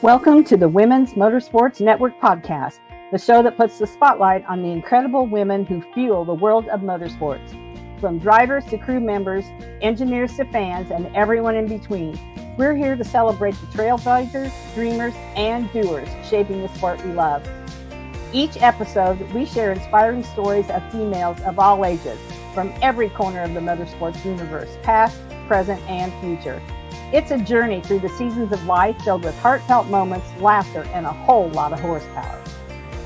Welcome to the Women's Motorsports Network podcast, the show that puts the spotlight on the incredible women who fuel the world of motorsports. From drivers to crew members, engineers to fans, and everyone in between, we're here to celebrate the trailblazers, dreamers, and doers shaping the sport we love. Each episode, we share inspiring stories of females of all ages, from every corner of the motorsports universe, past, present, and future. It's a journey through the seasons of life filled with heartfelt moments, laughter, and a whole lot of horsepower.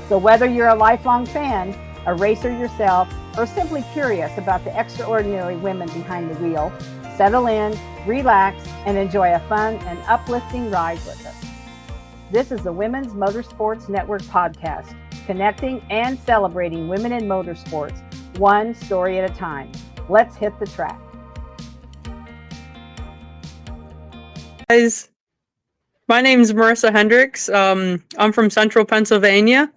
So whether you're a lifelong fan, a racer yourself, or simply curious about the extraordinary women behind the wheel, settle in, relax, and enjoy a fun and uplifting ride with us. This is the Women's Motorsports Network podcast, connecting and celebrating women in motorsports, one story at a time. Let's hit the track. Guys, my name is Merisa Hendricks. I'm from Central Pennsylvania.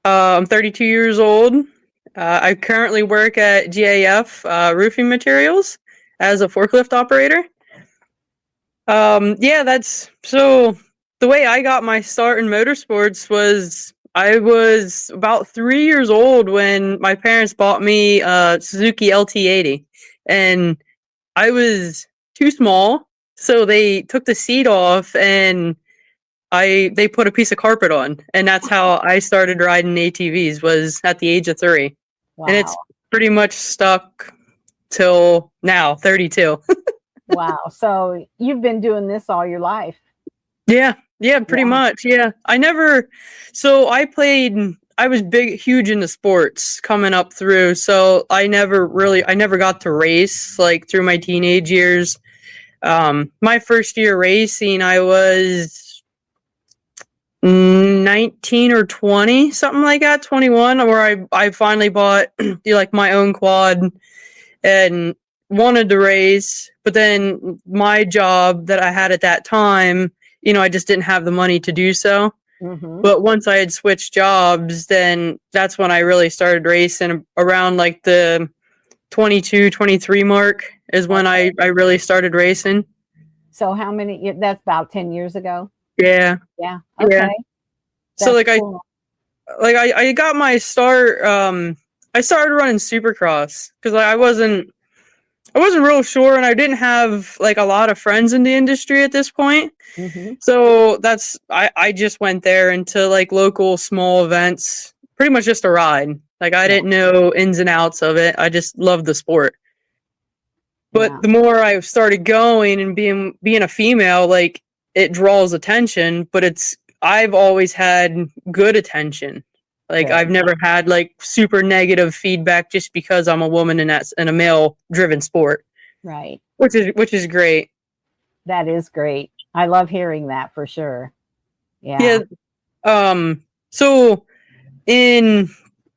I'm 32 years old. I currently work at GAF Roofing Materials as a forklift operator. So the way I got my start in motorsports was I was about 3 years old when my parents bought me a Suzuki LT80, and I was too small. So they took the seat off and they put a piece of carpet on, and that's how I started riding ATVs, was at the age of 3. Wow. And it's pretty much stuck till now, 32. Wow. So you've been doing this all your life. Yeah, pretty much. Yeah. I was huge into sports coming up through. So I never got to race like through my teenage years. My first year racing, I was 19 or 20, something like that, 21, where I finally bought like my own quad and wanted to race. But then my job that I had at that time, I just didn't have the money to do so. Mm-hmm. But once I had switched jobs, then that's when I really started racing around like the 22, 23 mark is when I really started racing. So that's about 10 years ago? Yeah. Yeah. Okay. Yeah. So like cool. I got my start, I started running Supercross because I wasn't real sure, and I didn't have like a lot of friends in the industry at this point. Mm-hmm. So I just went there into like local small events, pretty much just a ride. Like I didn't know ins and outs of it. I just loved the sport. But the more I started going and being a female, like it draws attention, but I've always had good attention. Like I've never had like super negative feedback just because I'm a woman in a male driven sport. Right. Which is great. That is great. I love hearing that for sure. Yeah. Yeah. So in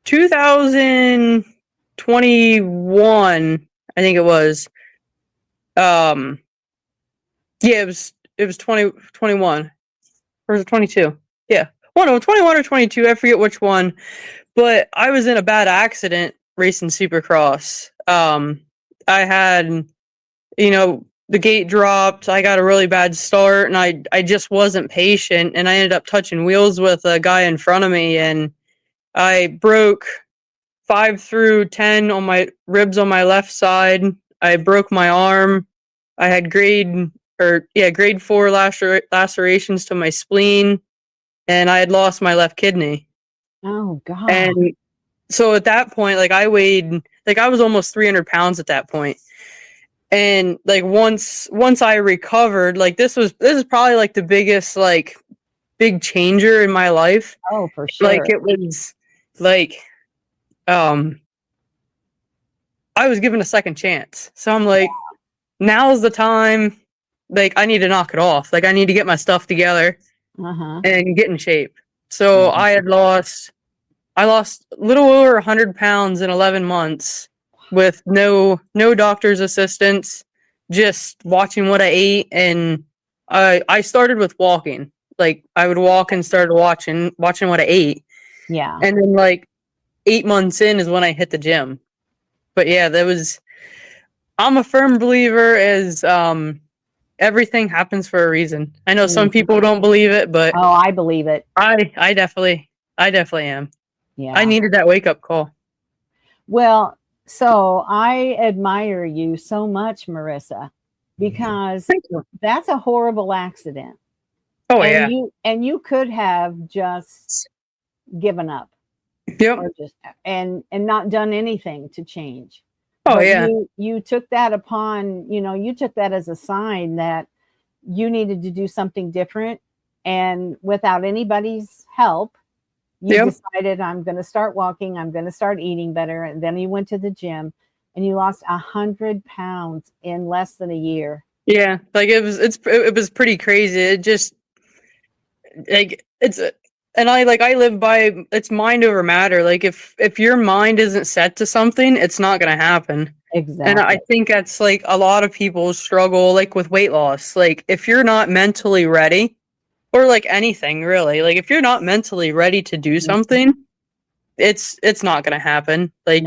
2021, I think it was, it was 2021 or was it 22? Yeah. Well, no, 21 or 22. I forget which one, but I was in a bad accident racing Supercross. I had, the gate dropped. I got a really bad start, and I just wasn't patient, and I ended up touching wheels with a guy in front of me, and I broke 5 through 10 on my ribs on my left side. I broke my arm. I had grade 4 lacerations to my spleen, and I had lost my left kidney. Oh God. And so at that point, like I was almost 300 pounds at that point. And like once I recovered, like this is probably like the biggest like big changer in my life. Oh, for sure. Like it was like I was given a second chance. So I'm like, now's the time. Like I need to knock it off. Like I need to get my stuff together and get in shape. So I lost a little over 100 pounds in 11 months with no doctor's assistance, just watching what I ate. And I started with walking. Like I would walk and started watching what I ate. Yeah. And then like 8 months in is when I hit the gym. But yeah, I'm a firm believer as everything happens for a reason. I know some people don't believe it, but oh, I believe it. I definitely am. Yeah. I needed that wake up call. Well, so I admire you so much, Merisa, because that's a horrible accident. Oh, and yeah. you could have just given up. Yep. Or just and not done anything to change. Oh, but yeah. you took that upon, you took that as a sign that you needed to do something different, and without anybody's help, you decided, I'm going to start walking, I'm going to start eating better. And then you went to the gym and you lost 100 pounds in less than a year. Yeah, like it was pretty crazy. It just like and I live by, it's mind over matter. Like if your mind isn't set to something, it's not going to happen. Exactly. And I think that's like a lot of people struggle like with weight loss. Like if you're not mentally ready, or like anything really, like if you're not mentally ready to do something, it's not going to happen. Like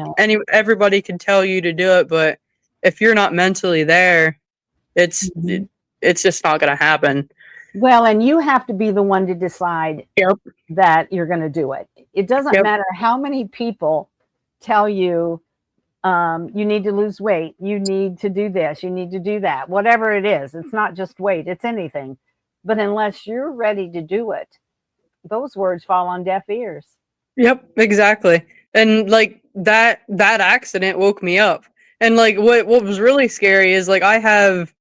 everybody can tell you to do it, but if you're not mentally there, it's just not going to happen. Well, and you have to be the one to decide that you're going to do it. It doesn't matter how many people tell you, you need to lose weight, you need to do this, you need to do that, whatever it is. It's not just weight, it's anything. But unless you're ready to do it, those words fall on deaf ears. Yep, exactly. And like that accident woke me up. And like what was really scary is like I have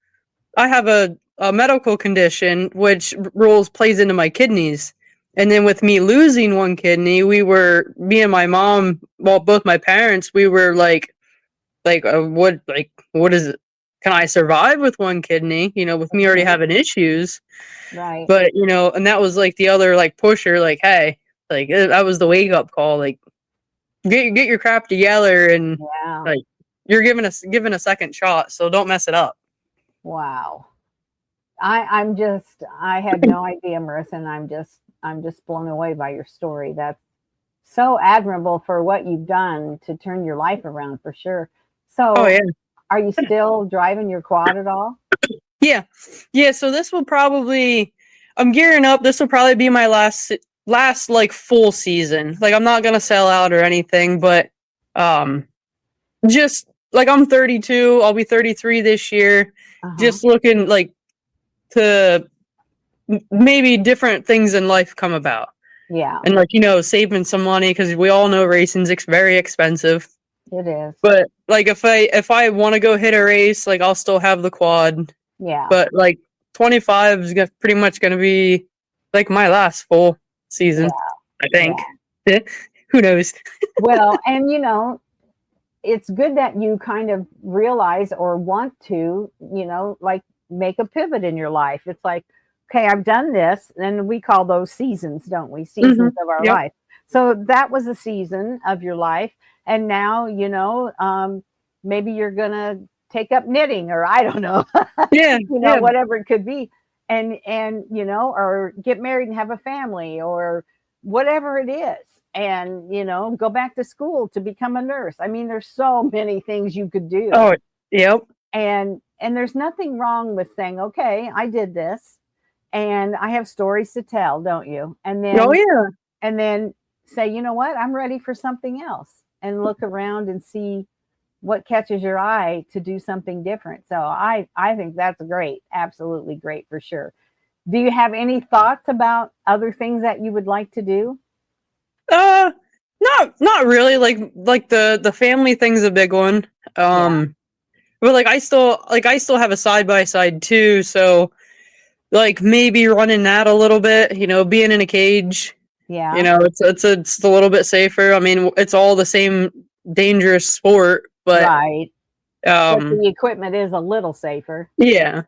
a medical condition which plays into my kidneys. And then with me losing one kidney, me and my mom, well, both my parents, we were like what is it? Can I survive with one kidney? With me already having issues. Right. But, and that was like the other like pusher, like, hey, like that was the wake up call. Like get your crap together, and like you're given a second shot, so don't mess it up. Wow. I had no idea, Merisa, and I'm just blown away by your story. That's so admirable for what you've done to turn your life around, for sure. So, are you still driving your quad at all? Yeah. So this will probably, I'm gearing up. This will probably be my last like full season. Like I'm not gonna sell out or anything, but just like I'm 32, I'll be 33 this year. Just looking like to maybe different things in life come about. Yeah. And like, saving some money, because we all know racing's very expensive. It is. But like if I want to go hit a race, like I'll still have the quad. Yeah. But like 25 is pretty much going to be like my last full season, I think. Yeah. Who knows? Well, and it's good that you kind of realize or want to, like make a pivot in your life. It's like, okay, I've done this, and we call those seasons, don't we? Seasons of our life. So that was a season of your life. And now, maybe you're going to take up knitting, or I don't know, whatever it could be. And, or get married and have a family, or whatever it is. And, go back to school to become a nurse. I mean, there's so many things you could do. Oh, yep. And there's nothing wrong with saying, okay, I did this and I have stories to tell, don't you? And then, and then say, you know what, I'm ready for something else, and look around and see what catches your eye to do something different. So I think that's great. Absolutely great, for sure. Do you have any thoughts about other things that you would like to do? Not really. Like the family thing's a big one. But like I still have a side by side too. So like maybe running that a little bit, being in a cage. Yeah. It's a little bit safer. I mean, it's all the same dangerous sport, but but the equipment is a little safer. Yeah.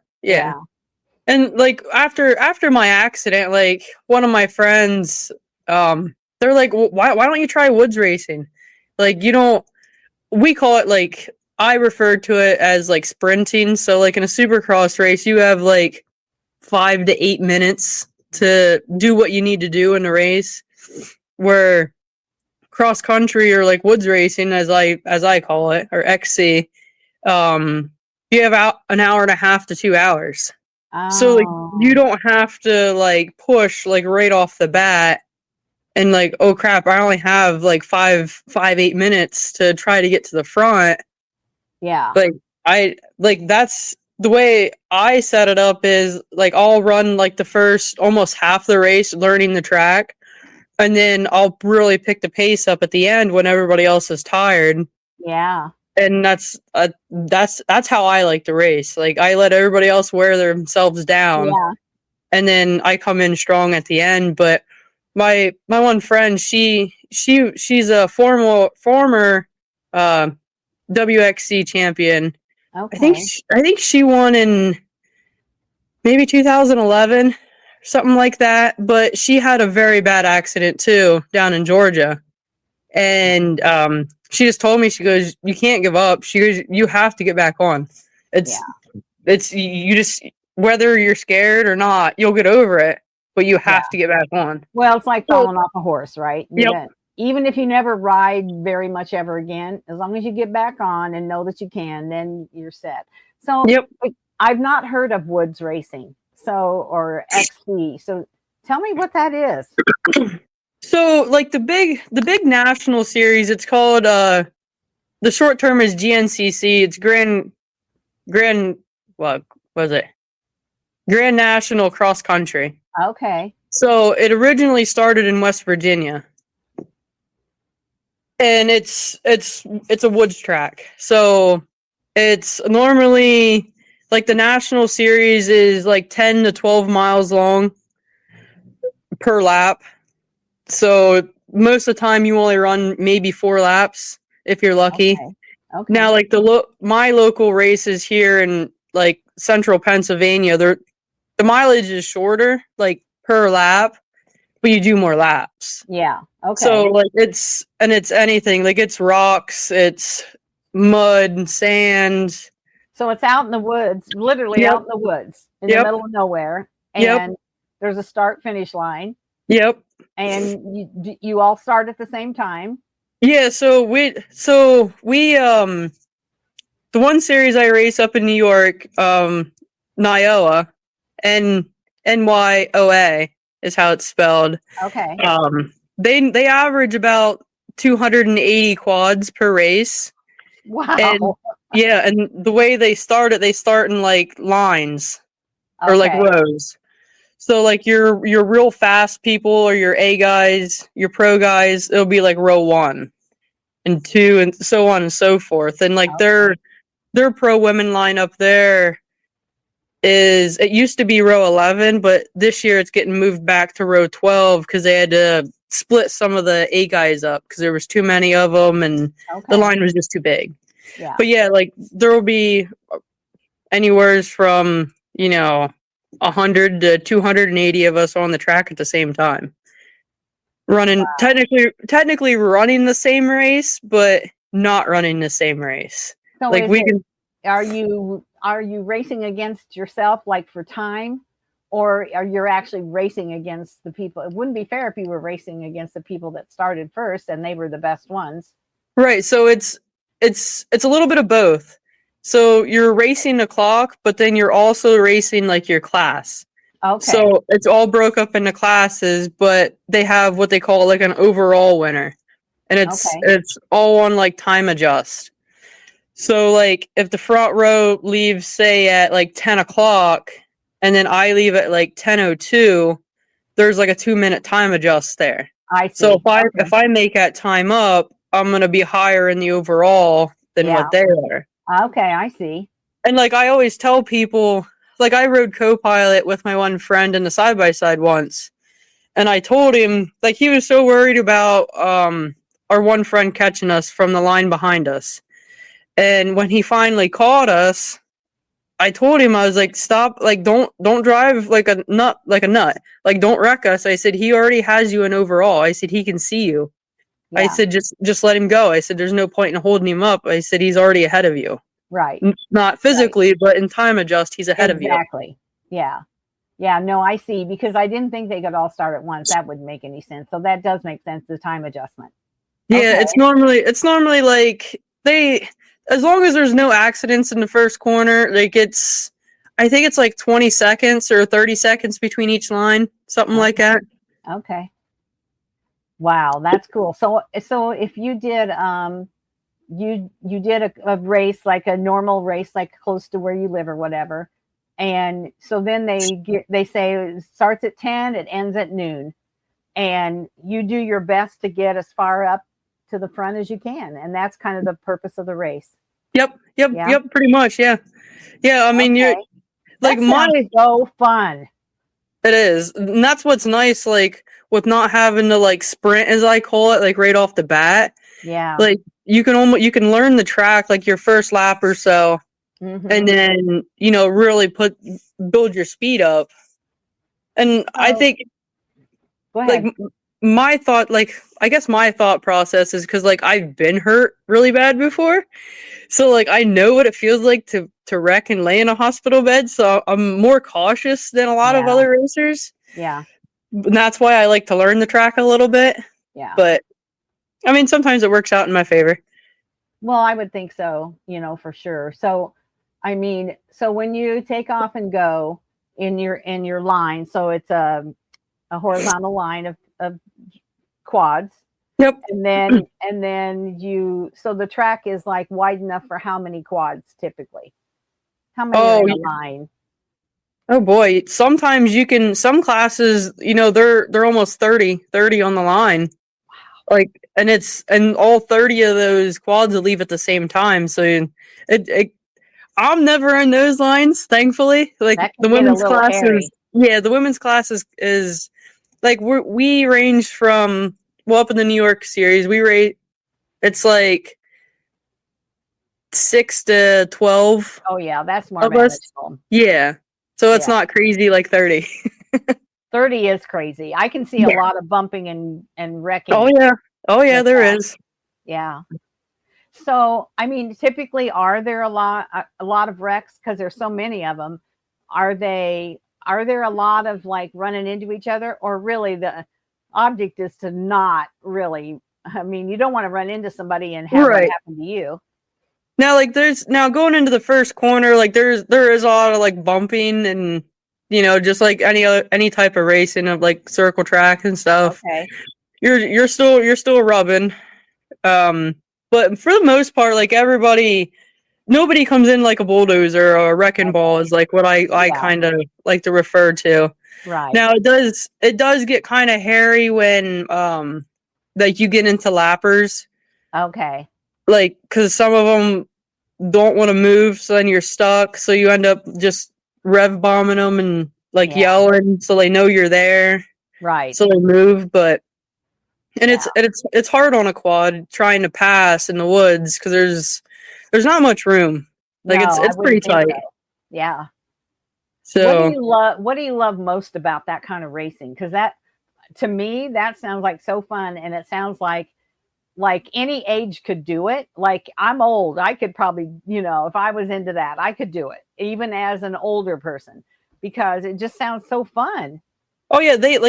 And like after my accident, like one of my friends, they're like, well, why don't you try woods racing? Like we call it, like, I refer to it as like sprinting. So like in a supercross race, you have like 5 to 8 minutes to do what you need to do in the race, where cross country, or like woods racing, as I call it, or XC, you have an hour and a half to 2 hours. So like you Oh, don't have to like push like right off the bat and like, oh crap, I only have like 8 minutes to try to get to the front. yeah. Like I like that's the way I set it up is like I'll run like the first almost half the race learning the track, and then I'll really pick the pace up at the end when everybody else is tired. Yeah. And that's how I like to race. Like I let everybody else wear themselves down, Yeah. and then I come in strong at the end. But my one friend, she's a former uh, WXC champion. Okay. I think she won in maybe 2011, something like that. But she had a very bad accident too down in Georgia, and she just told me, she goes, "You can't give up." She goes, "You have to get back on. Yeah. It's you just whether you're scared or not, you'll get over it, but you Yeah. have to get back on." Well, it's like So, falling off a horse, right? You yep, don't, even if you never ride very much ever again, as long as you get back on and know that you can, then you're set. So yep. like, I've not heard of woods racing, so or XC. So tell me what that is. So like the big national series, it's called the short term is GNCC. It's Grand what was it? Grand National Cross Country. Okay. So it originally started in West Virginia, and it's a woods track. So it's normally like the national series is like 10 to 12 miles long per lap. So most of the time you only run maybe 4 laps if you're lucky. Okay. Now Okay. like my local races here in like central Pennsylvania, the mileage is shorter like per lap, but you do more laps. Yeah. So Okay. like it's anything, like it's rocks, it's mud, sand. So it's out in the woods, literally Yep. out in the woods, in the Yep. middle of nowhere, Yep. and there's a start finish line, Yep. and you all start at the same time. Yeah, so we the one series I race up in New York, Nyoa, NYOA is how it's spelled. Okay. They average about 280 quads per race. And Wow. yeah, and the way they start in like lines or like Okay. rows. So like your real fast people or your A guys, your pro guys, it'll be like row 1 and 2 and so on and so forth. And like Okay. their pro women lineup there is, it used to be row 11, but this year it's getting moved back to row 12 because they had to split some of the A guys up because there was too many of them and the Okay. line was just too big. Yeah. But yeah, like there will be anywhere from 100 to 280 of us on the track at the same time, running technically running the same race, but not running the same race. So Like is we it, can. are you racing against yourself like for time, or are you actually racing against the people? It wouldn't be fair if you were racing against the people that started first and they were the best ones. Right, so it's a little bit of both. So you're racing the clock, but then you're also racing like your class. Okay. So it's all broke up into classes, but they have what they call like an overall winner, and Okay. it's all on like time adjust. So like if the front row leaves say at like 10 o'clock, and then I leave at like 10:02, there's like a 2 minute time adjust there. I So see. Okay. if I make that time up, I'm gonna be higher in the overall than Yeah. what they are. Okay. I see. And like I always tell people, like I rode co-pilot with my one friend in the side by side once, and I told him like he was so worried about our one friend catching us from the line behind us. And when he finally caught us, I told him, I was like, stop, like don't drive like a nut, like don't wreck us. I said he already has you in overall. I said he can see you. I Yeah. said just let him go. I said there's no point in holding him up. I said he's already ahead of you. Right. Not Right. physically, but in time adjust, he's ahead of you. Exactly. Yeah. Yeah. No, I see. Because I didn't think they could all start at once. That wouldn't make any sense. So that does make sense. The time adjustment. Yeah, Okay. it's normally like they, as long as there's no accidents in the first corner, like I think it's like 20 seconds or 30 seconds between each line, something like that. Okay. Wow, that's cool. So if you did you did a race, like a normal race, like close to where you live or whatever, and so then they say it starts at 10, it ends at noon, and you do your best to get as far up to the front as you can, and that's kind of the purpose of the race. Yep, Yeah. pretty much, yeah. I mean, Okay. you're like That sounds so fun. It is, and that's what's nice, like with not having to like sprint, as I call it, like right off the bat. Yeah. Like you can learn the track like your first lap or so, and then really build your speed up. And I think, go ahead. like my thought, like I guess my thought process is because like I've been hurt really bad before, so like I know what it feels like to wreck and lay in a hospital bed. So I'm more cautious than a lot of other racers. Yeah. And that's why I like to learn the track a little bit. Yeah. But I mean, sometimes it works out in my favor. Well, I would think so, for sure. So, I mean, so when you take off and go in your line, so it's a horizontal line of quads. Yep. And then so the track is like wide enough for how many quads typically? How many are in a line? Oh boy, sometimes some classes, they're almost 30 on the line. Wow. Like, and all 30 of those quads will leave at the same time. So I'm never in those lines, thankfully. Like the women's class the women's class is like we range from, well, up in the New York series, it's like 6 to 12. Oh yeah, that's more manageable. Yeah. So it's not crazy like 30. 30 is crazy. I can see a lot of bumping and wrecking. Oh yeah, there is. Yeah. So, I mean, typically, are there a lot of wrecks because there's so many of them? Are there a lot of like running into each other, or really the object is to not really? I mean, you don't want to run into somebody and have what happen to you. Now, like going into the first corner, like there is a lot of like bumping and just like any type of racing of like circle track and stuff. Okay. You're still rubbing. But for the most part, like nobody comes in like a bulldozer or a wrecking ball is like what I kind of like to refer to. Right. Now it does get kind of hairy when like you get into lappers. Okay. Like, because some of them don't want to move, so then you're stuck. So you end up just rev bombing them and like yelling, so they know you're there. Right. So they move, but it's hard on a quad trying to pass in the woods because there's not much room. Like it's pretty tight. So. Yeah. So what do you love most about that kind of racing? Because that, to me, that sounds like so fun, and it sounds like any age could do it. Like, I'm old. I could probably, if I was into that, I could do it even as an older person because it just sounds so fun. Oh yeah, they're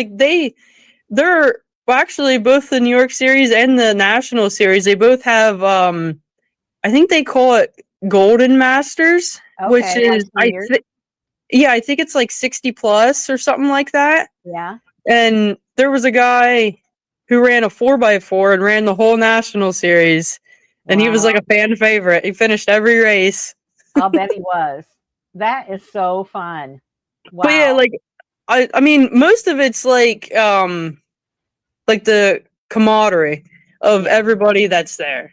well, actually both the New York series and the national series, they both have I think they call it Golden Masters, which is I think it's like 60 plus or something like that. Yeah. And there was a guy who ran a 4x4 and ran the whole national series. And he was like a fan favorite. He finished every race. I'll bet he was. That is so fun. Wow. But yeah, like I mean, most of it's like the camaraderie of everybody that's there.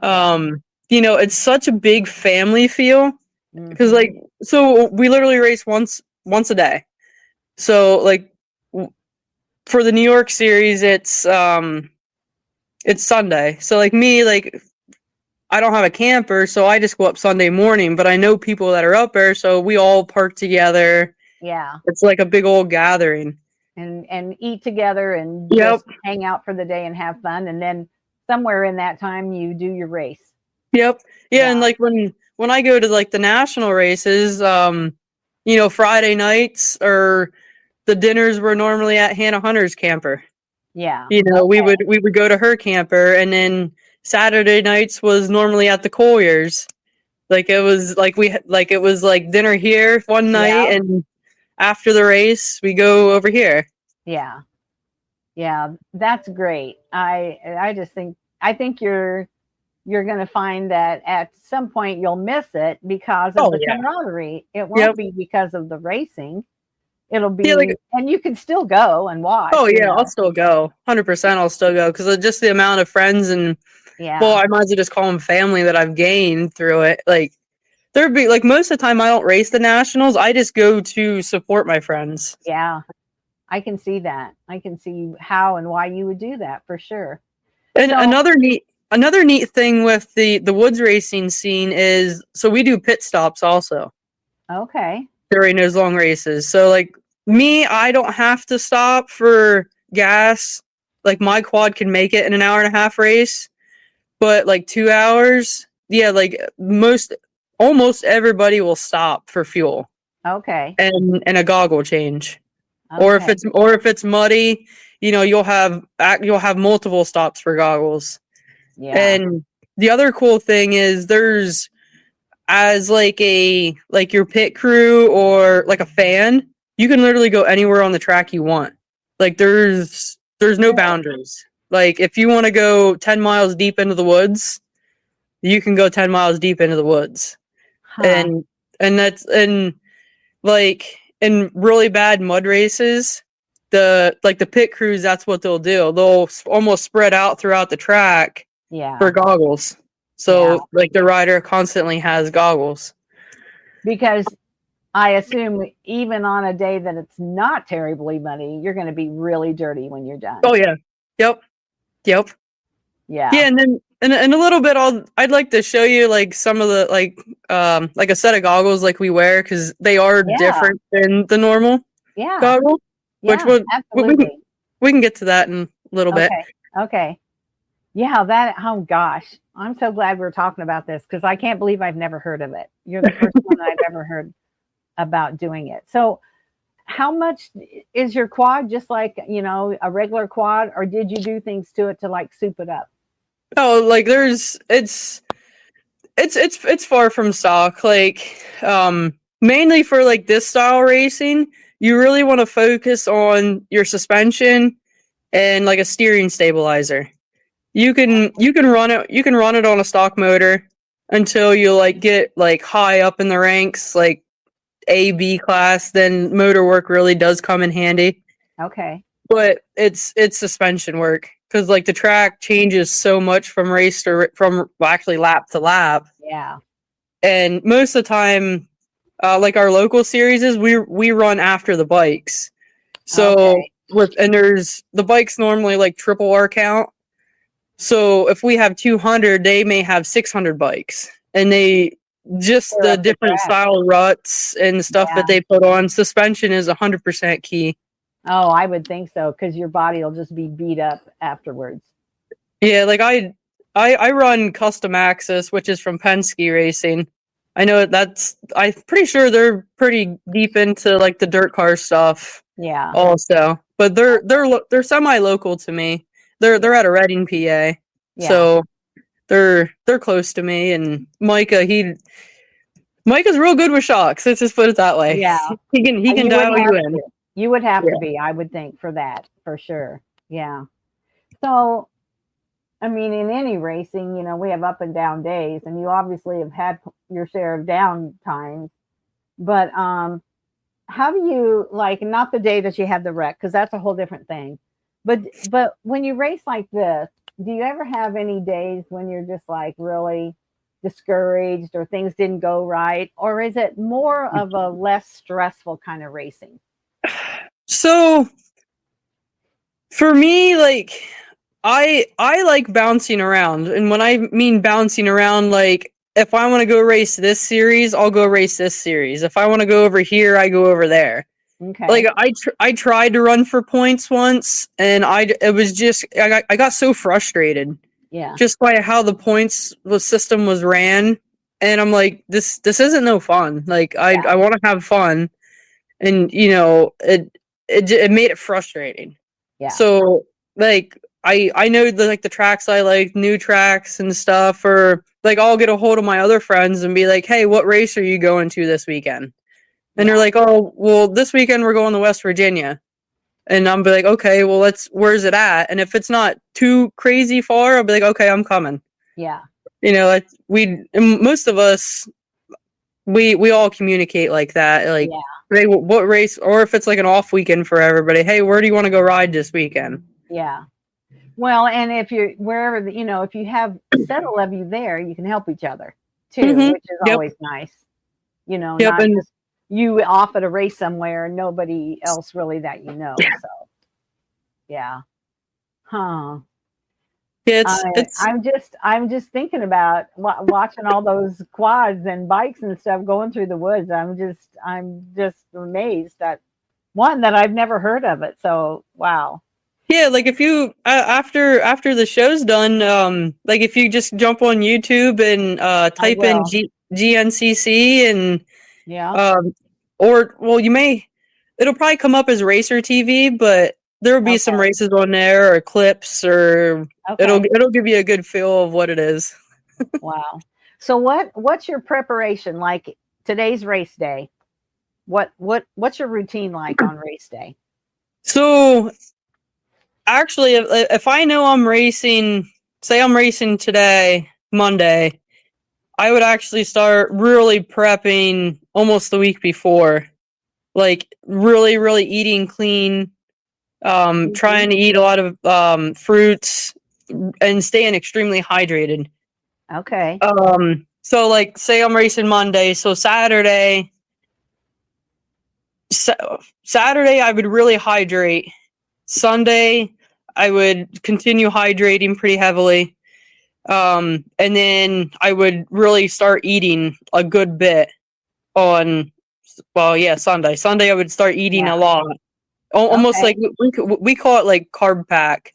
It's such a big family feel because so we literally race once a day. So like for the New York series, it's Sunday. So like me, like I don't have a camper, so I just go up Sunday morning, but I know people that are up there, so we all park together. Yeah. It's like a big old gathering. And eat together and just hang out for the day and have fun. And then somewhere in that time you do your race. Yep. Yeah. And like when I go to like the national races, Friday nights or the dinners were normally at Hannah Hunter's camper. Yeah. We would go to her camper, and then Saturday nights was normally at the Collier's. Like it was like dinner here one night, Yeah. and after the race we go over here. Yeah. Yeah, that's great. I just think you're going to find that at some point you'll miss it because of Oh the yeah. camaraderie. It won't Yep. be because of the racing. It'll Yeah, be, like and you can still go and watch, oh yeah, I'll still go. 100%, I'll still go because just the amount of friends and well, Yeah. I might as well just call them family that I've gained through it. Like there'd be like most of the time I don't race the nationals. I just go to support my friends. Yeah. I can see that. I can see how and why you would do that for sure. And So, another neat thing with the woods racing scene is so we do pit stops also okay. during those long races. So like me, I don't have to stop for gas. Like my quad can make it in an hour and a half race, but like 2 hours, yeah, like almost everybody will stop for fuel Okay. and a goggle change. Okay. Or if it's muddy, you'll have multiple stops for goggles. Yeah. And the other cool thing is there's as like your pit crew or like a fan, you can literally go anywhere on the track you want. Like there's no boundaries. Like if you want to go 10 miles deep into the woods, you can go 10 miles deep into the woods. Huh. And that's and like in really bad mud races, the pit crews, that's what they'll do. They'll almost spread out throughout the track for Yeah. goggles. Yeah. So like the rider constantly has goggles. Because I assume even on a day that it's not terribly muddy, you're going to be really dirty when you're done. Oh yeah. Yep. Yep. Yeah. Yeah, and then in a little bit I'd like to show you like some of the like a set of goggles like we wear cuz they are Yeah. different than the normal Yeah. goggle, which Yeah. Absolutely. we can get to that in a little bit. Okay. Okay. Yeah. Oh gosh. I'm so glad we're talking about this because I can't believe I've never heard of it. You're the first one I've ever heard about doing it. So, how much is your quad just like, a regular quad, or did you do things to it to like soup it up? Oh, like it's far from stock. Like mainly for like this style racing, you really want to focus on your suspension and like a steering stabilizer. You can run it on a stock motor until you like get like high up in the ranks, like A, B class, then motor work really does come in handy. Okay. But it's suspension work because like the track changes so much from actually lap to lap, Yeah. and most of the time, like our local series is we run after the bikes. So Okay. there's the bikes normally like triple our count. So if we have 200, they may have 600 bikes, and they just Clear the up the different track. style ruts and stuff Yeah. that they put on. Suspension is 100% key. Oh, I would think so because your body will just be beat up afterwards. Yeah, like I run Custom Axis, which is from Penske Racing. I know I'm pretty sure they're pretty deep into like the dirt car stuff Yeah. also. But they're semi-local to me. They're out of Reading, PA. Yeah. So they're close to me, and Micah's real good with shocks. Let's just put it that way. Yeah. He can You would dial you have in. to. You would have Yeah. to be, I would think, for that, for sure. Yeah. So, I mean, in any racing, we have up and down days, and you obviously have had your share of down times. But how do you like not the day that you had the wreck because that's a whole different thing. But when you race like this, do you ever have any days when you're just like really discouraged or things didn't go right, or is it more of a less stressful kind of racing? So for me, like I like bouncing around, and when I mean bouncing around, like if I want to go race this series, I'll go race this series. If I want to go over here, I go over there. Okay. Like I tried to run for points once, and I got so frustrated. Yeah. Just by how the system was ran, and I'm like, this isn't no fun. Like I want to have fun, and it made it frustrating. Yeah. So like I know the tracks I like, new tracks and stuff, or like I'll get a hold of my other friends and be like, hey, what race are you going to this weekend? And they're like, oh, well, this weekend we're going to West Virginia. And I'm be like, okay, well, where's it at? And if it's not too crazy far, I'll be like, okay, I'm coming. Yeah. Like most of us, we all communicate like that. Like, hey, what race, or if it's like an off weekend for everybody, hey, where do you want to go ride this weekend? Yeah. Well, and if you're wherever, if you have several of you there, you can help each other too, which is always nice. Not just you off at a race somewhere and nobody else really that you know. So, yeah. Huh. Yeah, I'm just thinking about watching all those quads and bikes and stuff going through the woods. I'm just amazed at one that I've never heard of it. So, wow. Yeah, like if you after the show's done, like if you just jump on YouTube and type in GNCC and it'll probably come up as Racer TV, but there will be some races on there or clips, or it'll give you a good feel of what it is. Wow. So what's your preparation like today's race day? What's your routine like on race day? So actually, if I know I'm racing, say I'm racing today, Monday, I would actually start really prepping almost the week before. Like really, really eating clean, trying to eat a lot of fruits and staying extremely hydrated. Okay. So like say I'm racing Monday, so Saturday I would really hydrate. Sunday I would continue hydrating pretty heavily. And then I would really start eating a good bit on Sunday. Sunday I would start eating a lot. Almost like we call it like carb pack.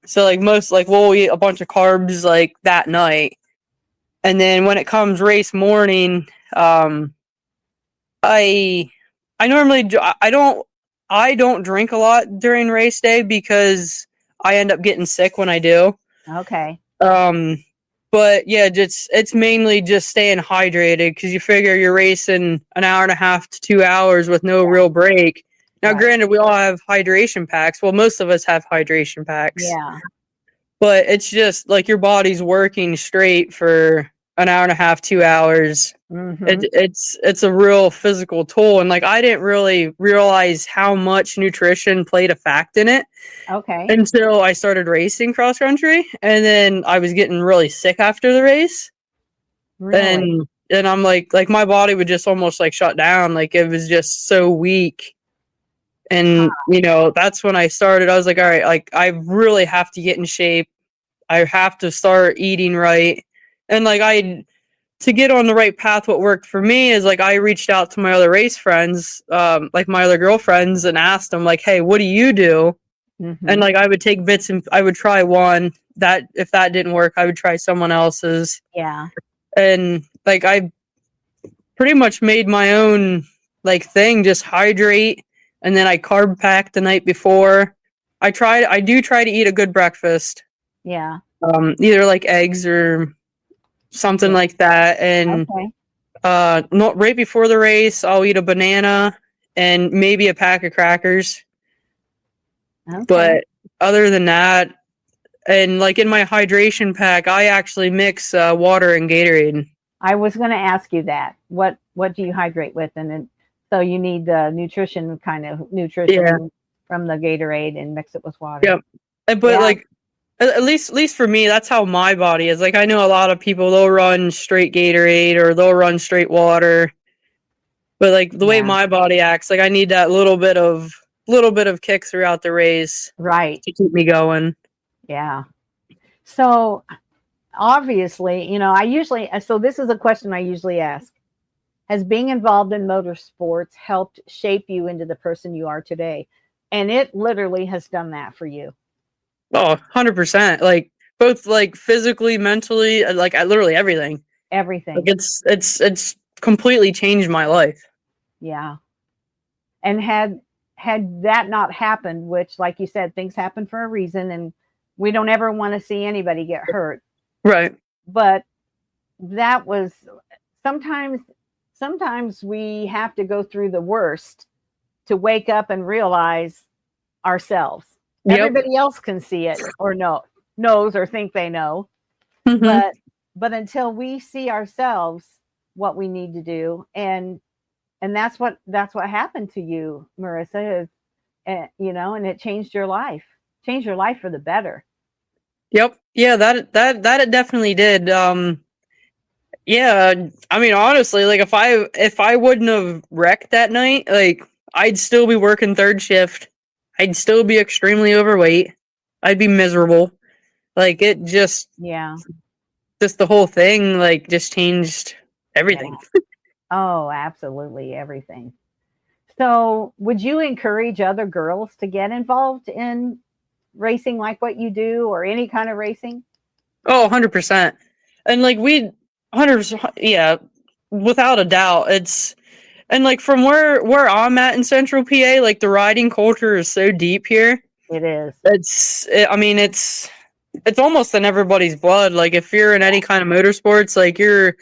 So like we'll eat a bunch of carbs like that night. And then when it comes race morning, I normally I don't drink a lot during race day because I end up getting sick when I do. Okay. But yeah, it's mainly just staying hydrated because you figure you're racing an hour and a half to 2 hours with no real break. Now, granted, we all have hydration packs. Well, most of us have hydration packs. Yeah. But it's just like your body's working straight for an hour and a half, 2 hours. Mm-hmm. It's a real physical toll. And like I didn't really realize how much nutrition played a fact in it. Okay. Until I started racing cross country, and then I was getting really sick after the race. Really? And I'm like my body would just almost like shut down. Like it was just so weak. And that's when I started. I was like, all right, like I really have to get in shape. I have to start eating right. And like to get on the right path, what worked for me is like I reached out to my other race friends, like my other girlfriends, and asked them like, hey, what do you do? Mm-hmm. And like I would take bits and I would try one. That if that didn't work, I would try someone else's. Yeah. And like I pretty much made my own like thing, just hydrate, and then I carb pack the night before. I do try to eat a good breakfast. Yeah. Either like eggs or something like that. And not right before the race, I'll eat a banana and maybe a pack of crackers. Okay. But other than that, and like in my hydration pack, I actually mix water and Gatorade. I was going to ask you that. What do you hydrate with? And then, so you need the nutrition from the Gatorade and mix it with water. Yep. But like at least for me, that's how my body is. Like I know a lot of people, they'll run straight Gatorade or they'll run straight water. But like the way my body acts, like I need that little bit of kick throughout the race, right, to keep me going. Yeah. So obviously, so this is a question I usually ask. Has being involved in motorsports helped shape you into the person you are today? And it literally has done that for you. Oh, 100%. Like both like physically, mentally, like literally everything. Everything. Like it's completely changed my life. Yeah. And had that not happened, which like you said, things happen for a reason, and we don't ever want to see anybody get hurt. Right. But that was sometimes we have to go through the worst to wake up and realize ourselves. Yep. Everybody else can see it or knows or think they know. Mm-hmm. But until we see ourselves what we need to do, and that's what happened to you, Merisa, and it changed your life for the better. Yep. Yeah, that it definitely did. Yeah, I mean, honestly, like if I wouldn't have wrecked that night, like I'd still be working third shift. I'd still be extremely overweight. I'd be miserable. Like it just the whole thing like just changed everything. Yeah. Oh, absolutely everything. So, would you encourage other girls to get involved in racing like what you do, or any kind of racing? Oh, 100%. And like 100%, yeah, without a doubt. And like from where I'm at in Central PA, like the riding culture is so deep here. It is. It's almost in everybody's blood. Like if you're in any kind of motorsports, like you're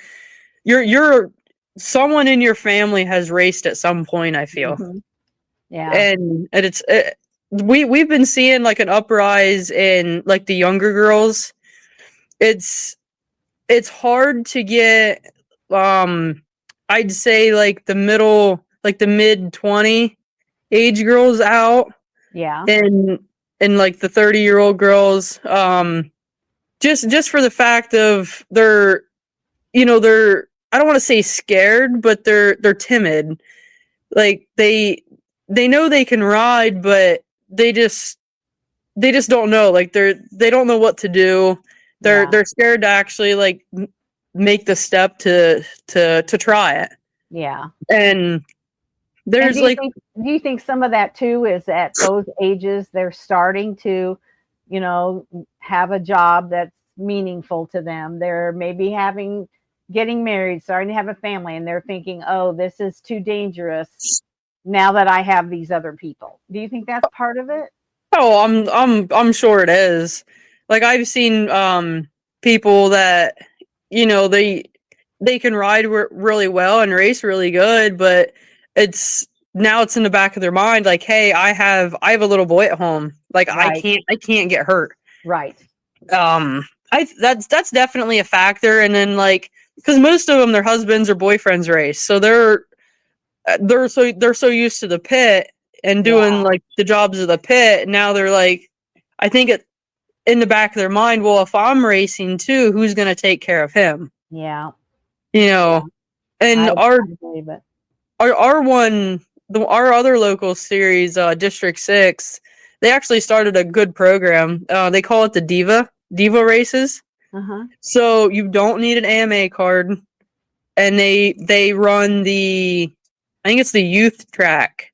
someone in your family has raced at some point, I feel. Mm-hmm. Yeah. And we've been seeing like an uprise in like the younger girls. It's hard to get I'd say like the mid 20 age girls out. Yeah. And like the 30-year-old girls, just for the fact of they're I don't want to say scared, but they're timid. Like they know they can ride, but they just don't know. Like they don't know what to do. They're scared to actually like make the step to try it. Yeah. And there's do you think some of that too is at those ages they're starting to, have a job that's meaningful to them? They're maybe getting married, starting to have a family, and they're thinking, oh, this is too dangerous now that I have these other people. Do you think that's part of it? Oh, I'm sure it is. Like I've seen people that they can ride really well and race really good, but it's in the back of their mind like, hey, I have a little boy at home. Like right. I can't get hurt. Right. That's definitely a factor. And then like, because most of them, their husbands or boyfriends race, so they're so used to the pit and doing like the jobs of the pit. Now they're like, I think in the back of their mind, well, if I'm racing too, who's going to take care of him? Yeah. And our other local series, District 6, they actually started a good program. They call it the Diva races. Uh-huh. So you don't need an AMA card, and they run I think it's the youth track,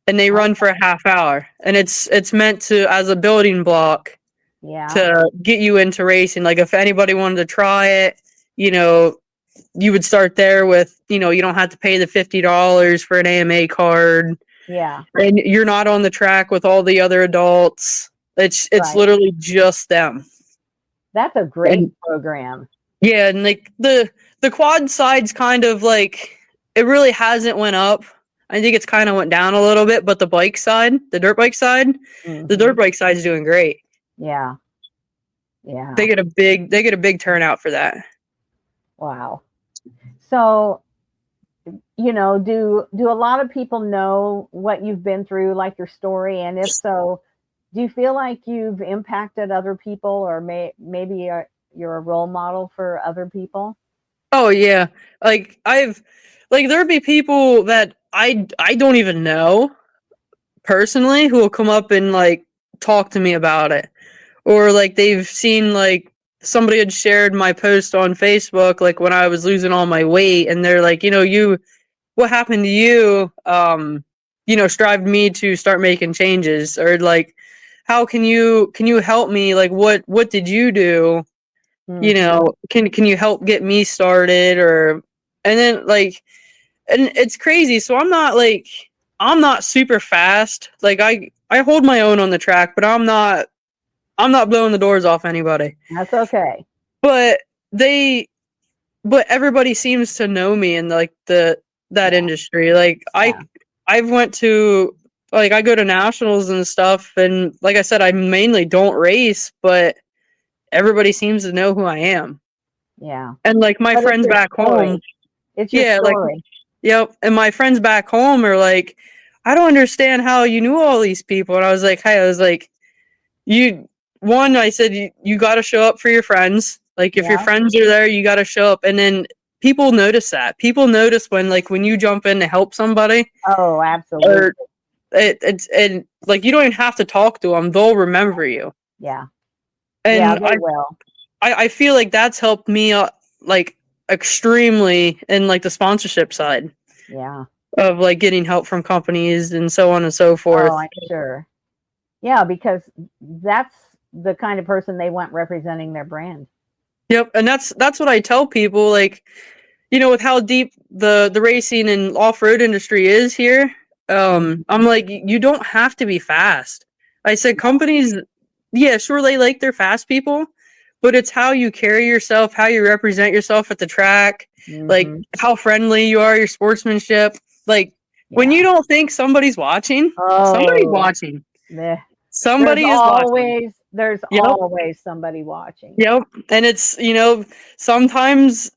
and they run for a half hour, and it's meant to as a building block to get you into racing. Like if anybody wanted to try it, you would start there with, you don't have to pay the $50 for an AMA card. Yeah. And you're not on the track with all the other adults. It's right. Literally just them. That's a great program. Yeah, and like the quad side's kind of like, it really hasn't went up. I think it's kind of went down a little bit, but the bike side, the dirt bike side, the dirt bike side's doing great. Yeah. Yeah. They get a big turnout for that. Wow. So, do a lot of people know what you've been through, like your story? And if so, do you feel like you've impacted other people, or maybe you're a role model for other people? Oh yeah. Like there'd be people that I don't even know personally who will come up and like talk to me about it. Or like they've seen like somebody had shared my post on Facebook, like when I was losing all my weight, and they're like, what happened to you, strived me to start making changes, or like, how can you help me? Like, what did you do? Mm-hmm. Can you help get me started? And then like, and it's crazy. So I'm not super fast. Like I hold my own on the track, but I'm not I'm not blowing the doors off anybody. That's okay. But everybody seems to know me in like that industry. Like I've went to, like, I go to nationals and stuff, and like I said, I mainly don't race, but everybody seems to know who I am. Yeah. And like my friends back home, it's your story. Like, yep. And my friends back home are like, I don't understand how you knew all these people. And I was like, hey, I said, you got to show up for your friends. Like, if your friends are there, you got to show up. And then people notice that. People notice when you jump in to help somebody. Oh, absolutely. Or it's like, you don't even have to talk to them. They'll remember you. Yeah. And they will. I feel like that's helped me like extremely in like the sponsorship side. Yeah. Of like getting help from companies and so on and so forth. Oh, I'm sure. Yeah, because that's the kind of person they want representing their brand. Yep, and that's what I tell people, like, you know, with how deep the racing and off-road industry is here, I'm like, you don't have to be fast. I said companies, yeah, sure, they like their fast people, but it's how you carry yourself, how you represent yourself at the track, like how friendly you are, your sportsmanship. Like, when you don't think somebody's watching, somebody's watching. Somebody is watching. There's always somebody watching. Yep. And it's, you know, sometimes,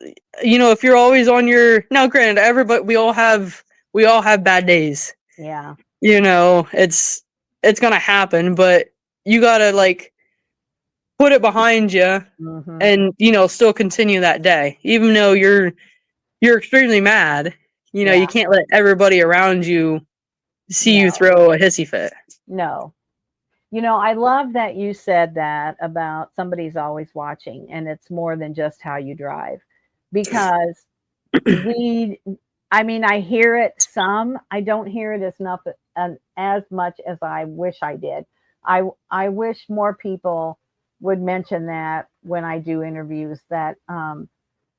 you know, if you're always on your, now granted, everybody, we all have bad days. Yeah. You know, it's going to happen, but you got to like put it behind you and, you know, still continue that day. Even though you're extremely mad, you know, you can't let everybody around you see you throw a hissy fit. No. You know, I love that you said that about somebody's always watching, and it's more than just how you drive, because I hear it some. I don't hear it as much as I wish I did. I wish more people would mention that when I do interviews, that,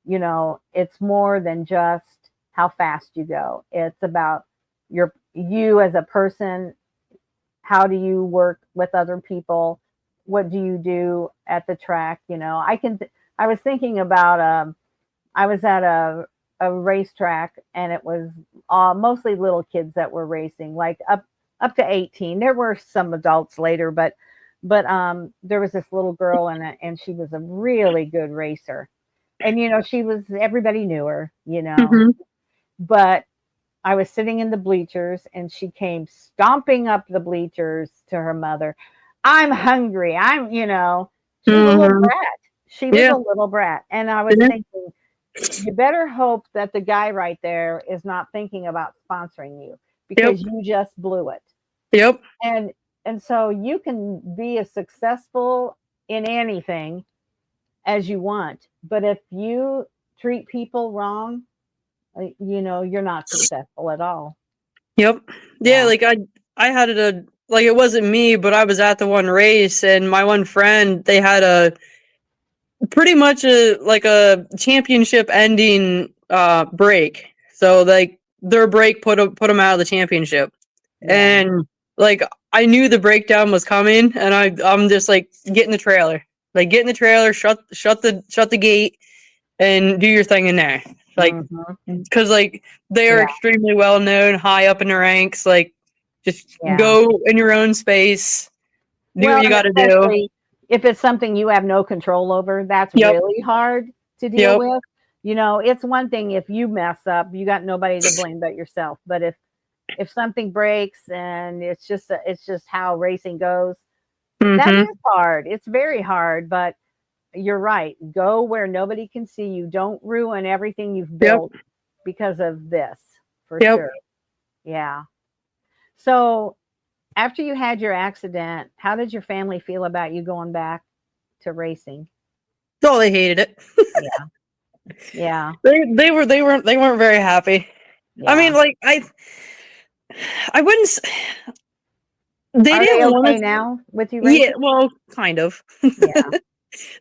you know, it's more than just how fast you go. It's about you as a person. How do you work with other people? What do you do at the track? You know, I was thinking about, I was at a racetrack, and it was mostly little kids that were racing, like up to 18. There were some adults later, but there was this little girl, and she was a really good racer. And, you know, everybody knew her, you know, but I was sitting in the bleachers, and she came stomping up the bleachers to her mother. I'm hungry. You know, she was a little brat. She was a little brat. And I was thinking, you better hope that the guy right there is not thinking about sponsoring you, because you just blew it. Yep. And so you can be as successful in anything as you want, but if you treat people wrong, you know, you're not successful at all. Yep. Yeah, like I had like, it wasn't me, but I was at the one race, and my one friend, they had pretty much a championship ending break. So like their break put them out of the championship. And like I knew the breakdown was coming, and I'm just like, get in the trailer. Like, get in the trailer, shut the gate, and do your thing in there. Like, because like they are extremely well known, high up in the ranks. Like, just go in your own space, do what you got to do. If it's something you have no control over, that's really hard to deal with. You know, it's one thing if you mess up, you got nobody to blame but yourself. But if something breaks, and it's just how racing goes, that is hard. It's very hard, but you're right. Go where nobody can see you. Don't ruin everything you've built because of this, for sure. Yeah. So after you had your accident, how did your family feel about you going back to racing? Oh, they hated it. Yeah. They weren't very happy. I mean, like I wouldn't. They didn't want to now with you racing? Yeah, well, kind of.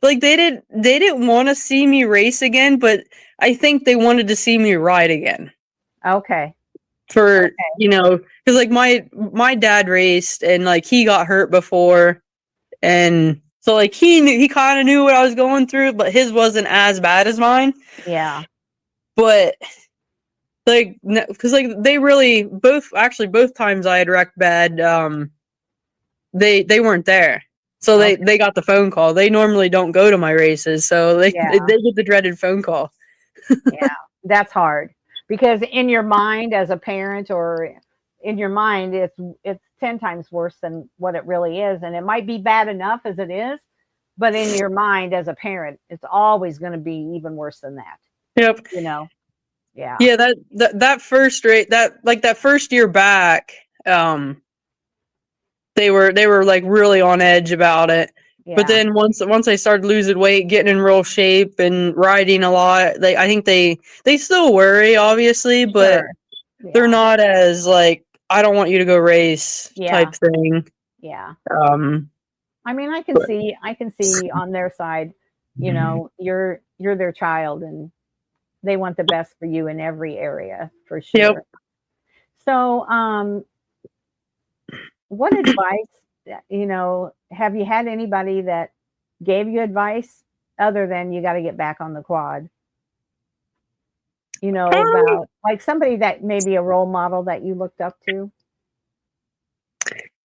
Like they didn't want to see me race again, but I think they wanted to see me ride again. Okay. You know, because like my dad raced, and like he got hurt before, and So like he kind of knew what I was going through, but his wasn't as bad as mine. Yeah. But like, because like they really both times I had wrecked bad, they weren't there. So they got the phone call. They normally don't go to my races, so they get the dreaded phone call. Yeah, that's hard because in your mind as a parent, or in your mind, it's 10 times worse than what it really is, and it might be bad enough as it is, but in your mind as a parent, it's always going to be even worse than that. Yep. You know. Yeah. Yeah, that first rate, that first year back, they were like really on edge about it. Yeah. But then once I started losing weight, getting in real shape and riding a lot, I think they still worry, obviously, but they're not as like, I don't want you to go race type thing. Yeah. I mean, I can see on their side, you know, you're their child and they want the best for you in every area, for sure. Yep. So, what advice, you know, have you had anybody that gave you advice other than you got to get back on the quad? You know, about like somebody that maybe a role model that you looked up to?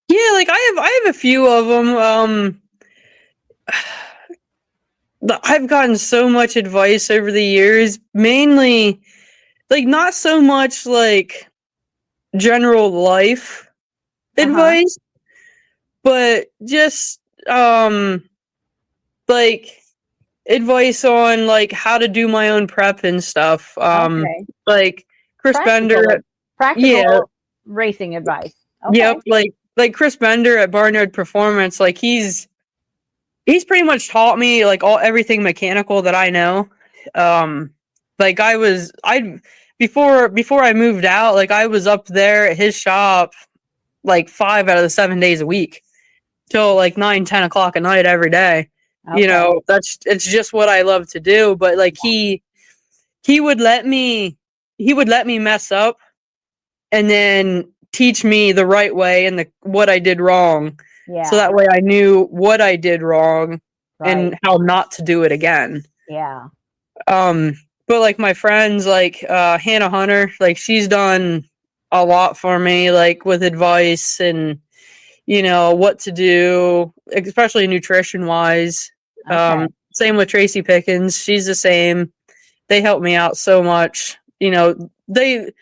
Yeah, like I have a few of them. I've gotten so much advice over the years, mainly like not so much like general life advice, but just like advice on like how to do my own prep and stuff. Like Chris Bender, practical racing advice. Yep, like Chris Bender at Barnyard Performance, like he's pretty much taught me like everything mechanical that I know. Like before I moved out, like I was up there at his shop like 5 out of the 7 days a week till like 9-10 o'clock at night every day. You know, it's just what I love to do. But like he would let me mess up and then teach me the right way and what I did wrong. Yeah. So that way I knew what I did wrong and how not to do it again. Yeah. But like my friends, like Hannah Hunter, like she's done a lot for me, like with advice and, you know, what to do, especially nutrition wise. Same with Tracy Pickens. She's the same. They help me out so much. You know, they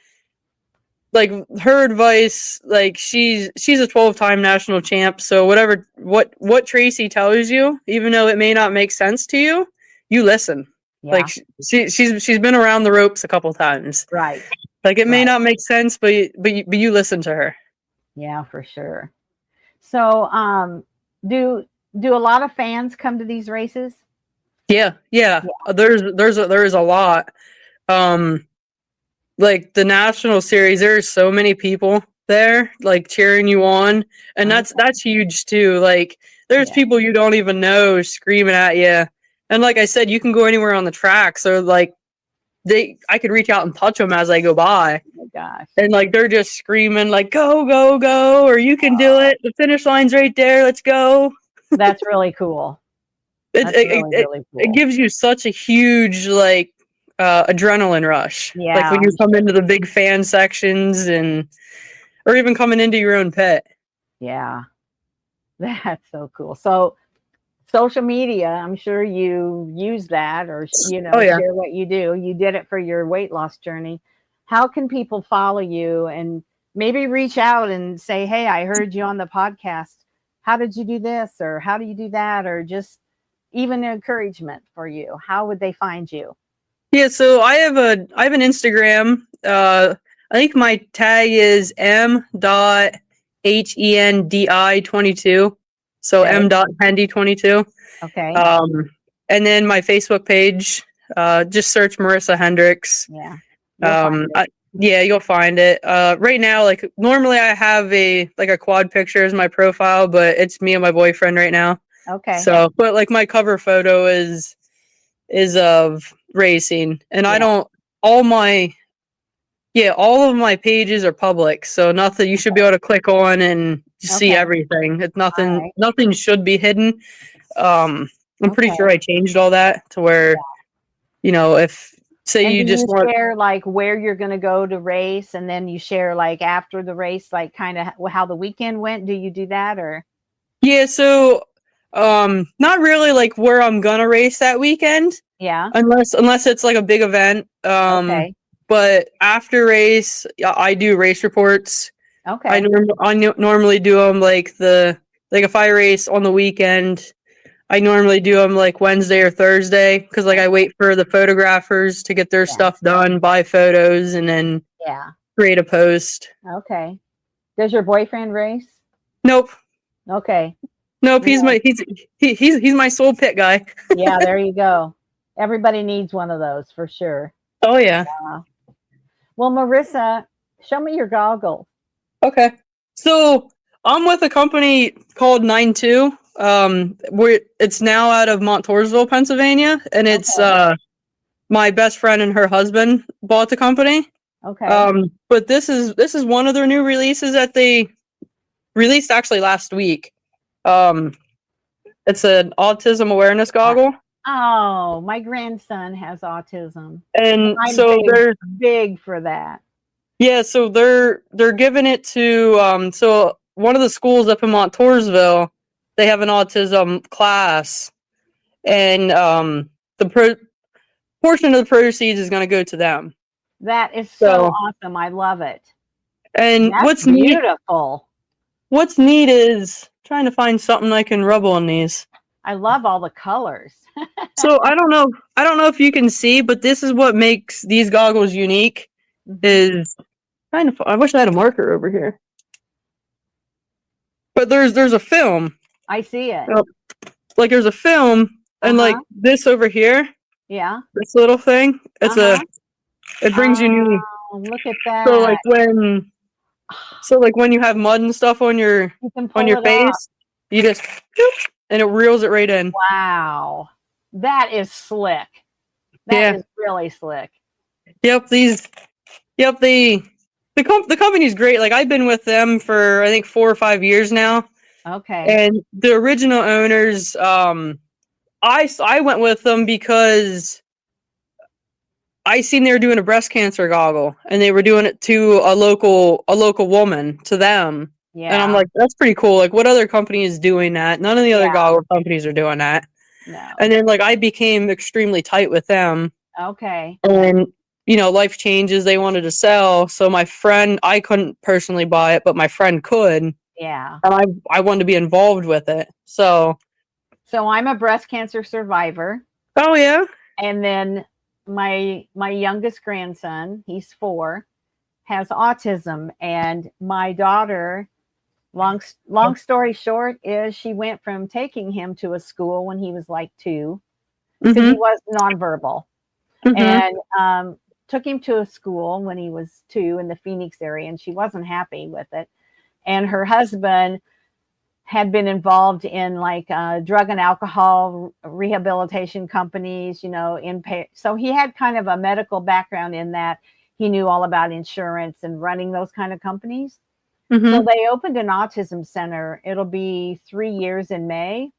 like her advice, like she's a 12-time national champ. So what Tracy tells you, even though it may not make sense to you, you listen. Yeah. Like she's been around the ropes a couple times. Right. Like it may not make sense, but you listen to her. Yeah, for sure. So, do a lot of fans come to these races? Yeah. There's a lot. Like the national series, there's so many people there, like cheering you on, and that's huge too. Like there's people you don't even know screaming at you, and like I said, you can go anywhere on the track, so like I could reach out and touch them as I go by. Oh my gosh! And like they're just screaming like go go go, or you can do it. The finish line's right there. Let's go. That's really cool. It gives you such a huge like adrenaline rush. Yeah. Like when you come into the big fan sections or even coming into your own pit. Yeah. That's so cool. So social media, I'm sure you use that or, you know, share what you do. You did it for your weight loss journey. How can people follow you and maybe reach out and say, hey, I heard you on the podcast. How did you do this? Or how do you do that? Or just even encouragement for you. How would they find you? Yeah, so I have an Instagram. I think my tag is m.hendi22. So m.hendi22. Okay. And then my Facebook page, just search Merisa Hendricks. Yeah. You'll find it. Right now, like normally I have a quad picture as my profile, but it's me and my boyfriend right now. Okay. So, but like my cover photo is of racing, and I don't. All of my pages are public, so nothing. You should be able to click on and see everything. It's nothing. Nothing should be hidden. I'm pretty sure I changed all that to where, if say and you do just want share like where you're going to go to race, and then you share like after the race, like kind of how the weekend went. Do you do that or? Yeah, so not really like where I'm gonna race that weekend. Yeah. Unless it's like a big event. Okay. But after race, I do race reports. Okay. I normally do them like if I race on the weekend, I normally do them like Wednesday or Thursday because I wait for the photographers to get their stuff done, buy photos, and then create a post. Okay. Does your boyfriend race? Nope. Okay. Nope. He's my sole pit guy. Yeah, there you go. Everybody needs one of those for sure. Oh yeah. Well, Merisa, show me your goggles. Okay. So I'm with a company called 92. It's now out of Montoursville, Pennsylvania, and it's my best friend and her husband bought the company. Okay. But this is one of their new releases that they released actually last week. It's an autism awareness goggle. Oh, my grandson has autism, and I'm so they're big for that. Yeah, so they're giving it to so one of the schools up in Montoursville, they have an autism class, and the portion of the proceeds is going to go to them. That is so awesome. I love it. And That's beautiful. What's neat is trying to find something I can rub on these. I love all the colors. So I don't know if you can see, but this is what makes these goggles unique. Is I wish I had a marker over here. But there's a film. I see it. Like there's a film, and like this over here. Yeah. This little thing. It brings you new. Look at that. So like when you have mud and stuff on your face, you just and it reels it right in. Wow. That is slick. That is really slick. Yep, the company's great. Like I've been with them for I think 4 or 5 years now. Okay. And the original owners, I went with them because I seen they were doing a breast cancer goggle, and they were doing it to a local woman, to them. Yeah. And I'm like, that's pretty cool. Like, what other company is doing that? None of the other goggle companies are doing that. No. And then like I became extremely tight with them. Okay. And life changes. They wanted to sell, so my friend, I couldn't personally buy it, but my friend could. Yeah. And I wanted to be involved with it. So I'm a breast cancer survivor. Oh yeah. And then my youngest grandson, he's 4, has autism, and my daughter, long story short, is she went from taking him to a school when he was like 2, because he was nonverbal, and took him to a school when he was 2 in the Phoenix area, and she wasn't happy with it. And her husband had been involved in like drug and alcohol rehabilitation companies, so he had kind of a medical background in that. He knew all about insurance and running those kind of companies. So they opened an autism center. It'll be 3 years in May.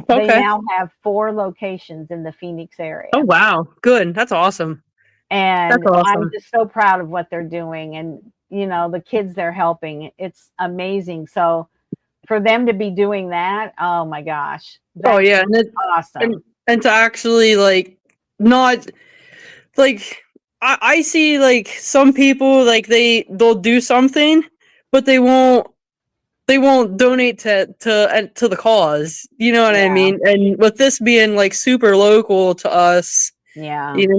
They now have 4 locations in the Phoenix area. Oh, wow. Good. That's awesome. And that's awesome. I'm just so proud of what they're doing. And, the kids they're helping, it's amazing. So for them to be doing that, oh my gosh. Oh yeah. And it's awesome. And to actually like not like I see like some people like they'll do something, but they won't donate to the cause. You know what I mean? And with this being like super local to us,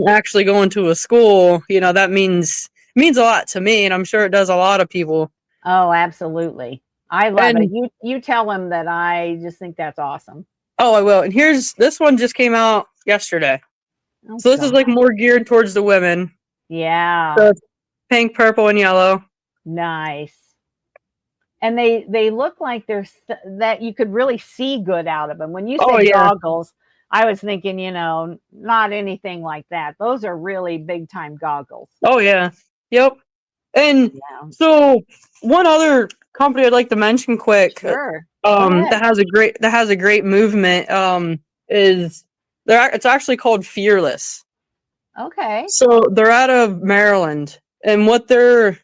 actually going to a school, that means a lot to me, and I'm sure it does a lot of people. Oh, absolutely. I love it. You tell them that I just think that's awesome. Oh, I will. And this one just came out yesterday. Oh, so this is like more geared towards the women. Yeah. So it's pink, purple, and yellow. Nice. And they look like there's that you could really see good out of them. When you say goggles, I was thinking, not anything like that. Those are really big time goggles. Oh yeah. Yep. And so one other company I'd like to mention quick. Sure. that has a great movement. It's actually called Fearless. Okay. So they're out of Maryland, and what their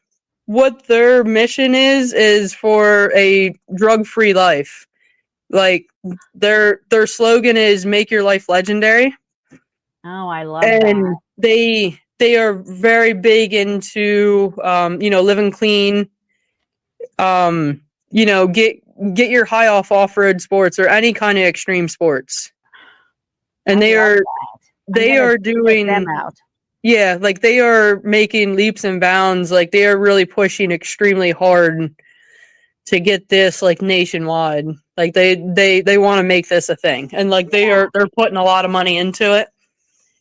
mission is for a drug-free life. Like their slogan is "Make your life legendary." Oh, I love And that. they are very big into living clean. Get your high off road sports or any kind of extreme sports. And I they love are that. I'm they gonna are check them doing out. yeah, like they are making leaps and bounds. Like they are really pushing extremely hard to get this like nationwide. Like they want to make this a thing. And like they're putting a lot of money into it.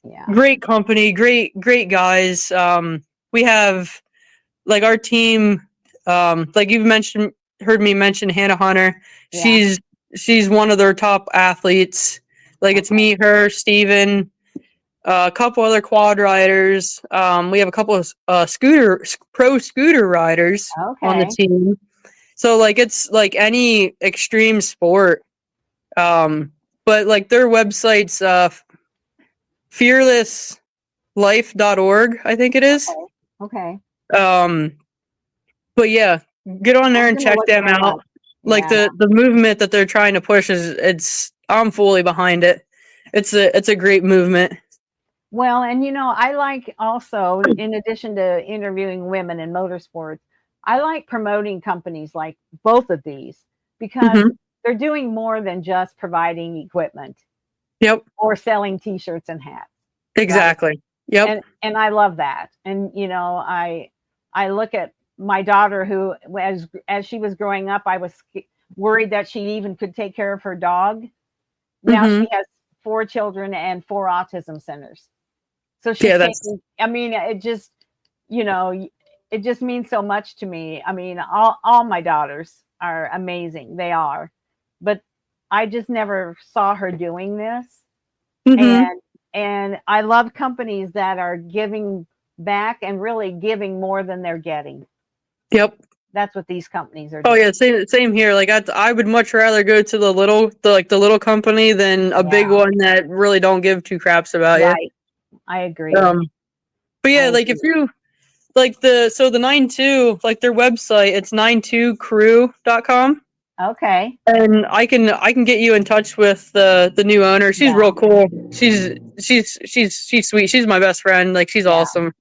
Yeah. Great company, great guys. We have like our team, like you've heard me mention Hannah Hunter. Yeah. She's one of their top athletes. Like it's me, her, Steven, a couple other quad riders. We have a couple of pro scooter riders on the Okay. team. So like it's like any extreme sport. But like their website's fearlesslife.org, I think it is. Okay. Um, but yeah, get on there I'm and gonna check look them them up. out. Like Yeah. the movement that they're trying to push I'm fully behind it. It's a great movement. Well, and I like also, in addition to interviewing women in motorsports, I like promoting companies like both of these because Mm-hmm. they're doing more than just providing equipment Yep. or selling t-shirts and hats, right? Exactly. Yep. And I love that. And I look at my daughter who as she was growing up, I was worried that she even could take care of her dog. Now Mm-hmm. she has 4 children and 4 autism centers. So she's Yeah, that's taking, I mean, it just means so much to me. I mean, all my daughters are amazing. They are. But I just never saw her doing this. mm-hmm. And I love companies that are giving back and really giving more than they're getting. Yep. That's what these companies are Oh doing. yeah, same here. Like I would much rather go to the little company than a big Yeah, one that really don't give two craps about you. right. I agree. But I yeah, like if agree. you like the 92, like their website, it's 92crew.com. Okay. And I can get you in touch with the new owner. She's Yeah. real cool. She's sweet. She's my best friend. Like she's Yeah. awesome.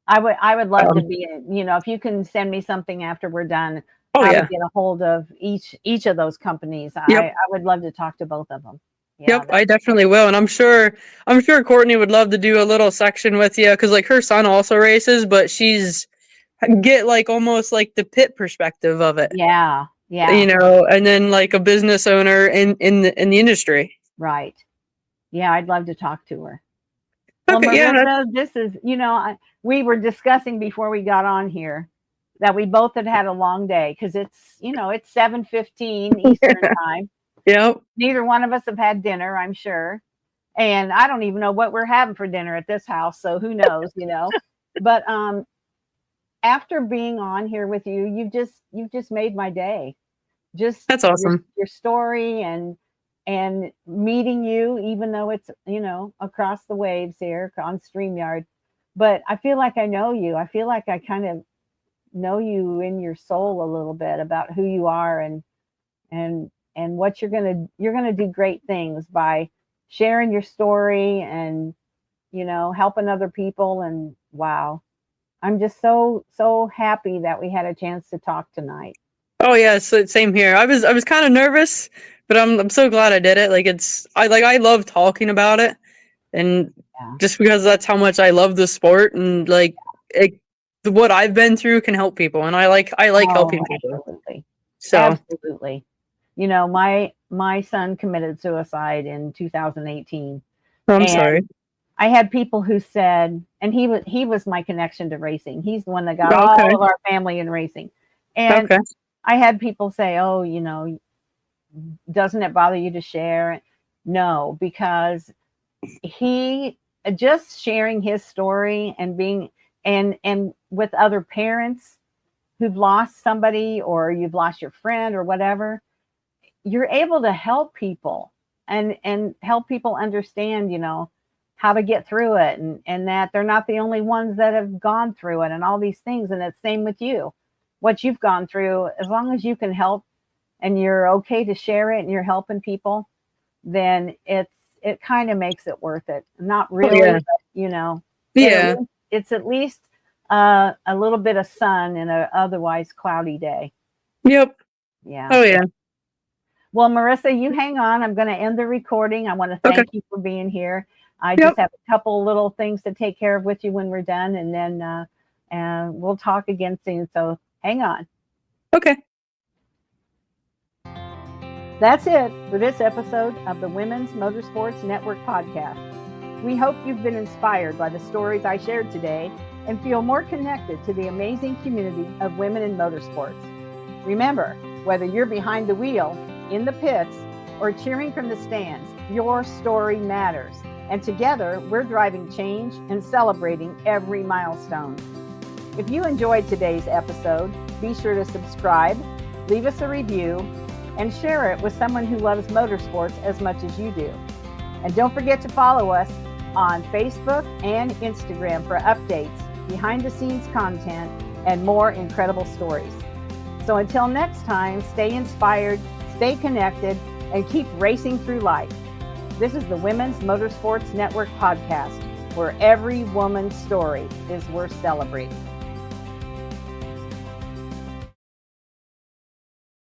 I would love to Um, be, if you can send me something after we're done, oh how to yeah. get a hold of each of those companies. Yep. I would love to talk to both of them. Yeah, Yep, I definitely will, and I'm sure Courtney would love to do a little section with you because like her son also races, but she's get like almost like the pit perspective of it, yeah, yeah, and then like a business owner in the industry. right. Yeah, I'd love to talk to her. Well, Okay, yeah, Marissa, this is, we were discussing before we got on here that we both had a long day because it's 7:15 Eastern time. yep. Neither one of us have had dinner, I'm sure. And I don't even know what we're having for dinner at this house, so who knows. But after being on here with you, you've just made my day. Just That's your awesome. your story and meeting you, even though it's across the waves here on StreamYard. But I feel like I know you. I feel like I kind of know you in your soul a little bit about who you are and what you're gonna do great things by sharing your story and helping other people. And wow, I'm just so happy that we had a chance to talk tonight. Oh yeah, so same here. I was kind of nervous, but I'm so glad I did it. Like I love talking about it, and Yeah. just because that's how much I love the sport, and like what I've been through can help people, and I like Oh, helping people. absolutely. So Absolutely. My son committed suicide in 2018, I'm sorry. and I had people who said, and he was my connection to racing. He's the one that got Okay. all of our family in racing. And Okay. I had people say, "Oh, doesn't it bother you to share?" No, because he just sharing his story and being and with other parents who've lost somebody or you've lost your friend or whatever, you're able to help people and help people understand, how to get through it, and that they're not the only ones that have gone through it and all these things. And it's same with you, what you've gone through. As long as you can help and you're okay to share it and you're helping people, then it kind of makes it worth it. Not really, but, Yeah. It's at least a little bit of sun in an otherwise cloudy day. Yep. Yeah. Oh, yeah. Well, Merisa, you hang on. I'm going to end the recording. I want to thank you for being here. I just have a couple little things to take care of with you when we're done, and then we'll talk again soon. So hang on. Okay. That's it for this episode of the Women's Motorsports Network podcast. We hope you've been inspired by the stories I shared today and feel more connected to the amazing community of women in motorsports. Remember, whether you're behind the wheel, in the pits, or cheering from the stands, your story matters. And together, we're driving change and celebrating every milestone. If you enjoyed today's episode, be sure to subscribe, leave us a review, and share it with someone who loves motorsports as much as you do. And don't forget to follow us on Facebook and Instagram for updates, behind-the-scenes content, and more incredible stories. So until next time, stay inspired, stay connected, and keep racing through life. This is the Women's Motorsports Network podcast, where every woman's story is worth celebrating.